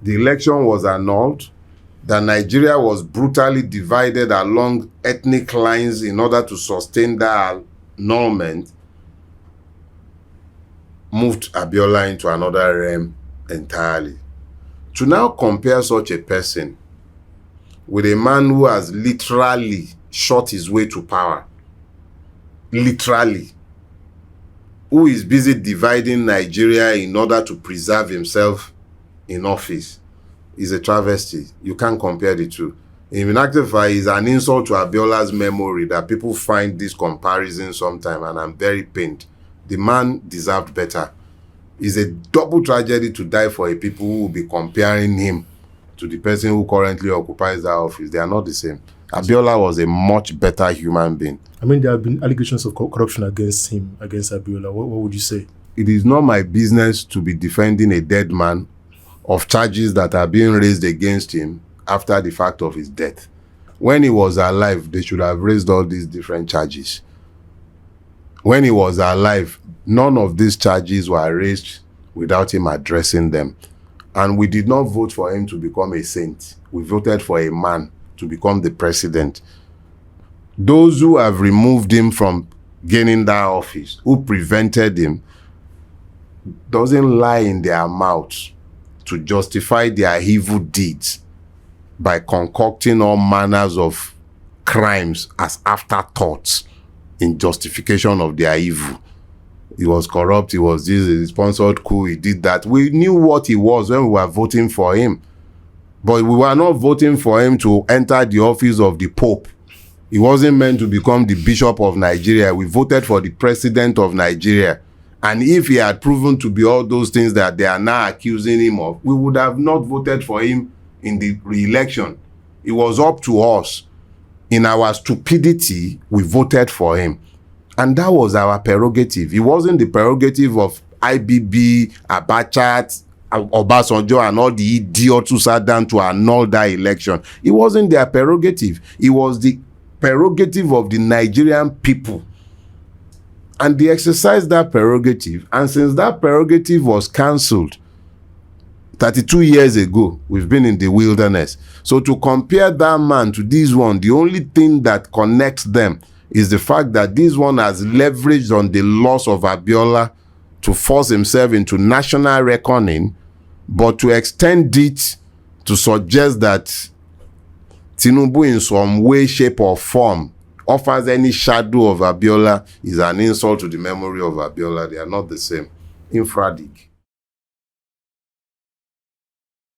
the election was annulled, that Nigeria was brutally divided along ethnic lines in order to sustain that annulment, moved Abiola into another realm entirely. To now compare such a person with a man who has literally shot his way to power, literally, who is busy dividing Nigeria in order to preserve himself in office, is a travesty. You can't compare the two. In actual fact, it's an insult to Abiola's memory that people find this comparison sometime, and I'm very pained. The man deserved better. It's a double tragedy to die for a people who will be comparing him to the person who currently occupies that office. They are not the same. Abiola was a much better human being. I mean, there have been allegations of corruption against him, against Abiola. What would you say? It is not my business to be defending a dead man of charges that are being raised against him after the fact of his death. When he was alive, they should have raised all these different charges. When he was alive, none of these charges were raised without him addressing them. And we did not vote for him to become a saint. We voted for a man to become the president. Those who have removed him from gaining that office, who prevented him, doesn't lie in their mouths to justify their evil deeds by concocting all manners of crimes as afterthoughts in justification of their evil. He was corrupt, he was this, he sponsored coup, he did that. We knew what he was when we were voting for him. But we were not voting for him to enter the office of the Pope. He wasn't meant to become the Bishop of Nigeria. We voted for the President of Nigeria. And if he had proven to be all those things that they are now accusing him of, we would have not voted for him in the re-election. It was up to us. In our stupidity, we voted for him. And that was our prerogative. It wasn't the prerogative of IBB, Abacha, Obasanjo, and all the idiots who sat down to annul that election. It wasn't their prerogative. It was the prerogative of the Nigerian people. And they exercised that prerogative. And since that prerogative was cancelled 32 years ago, we've been in the wilderness. So to compare that man to this one, the only thing that connects them is the fact that this one has leveraged on the loss of Abiola to force himself into national reckoning, but to extend it to suggest that Tinubu in some way, shape or form offers any shadow of Abiola is an insult to the memory of Abiola. They are not the same. Infradig.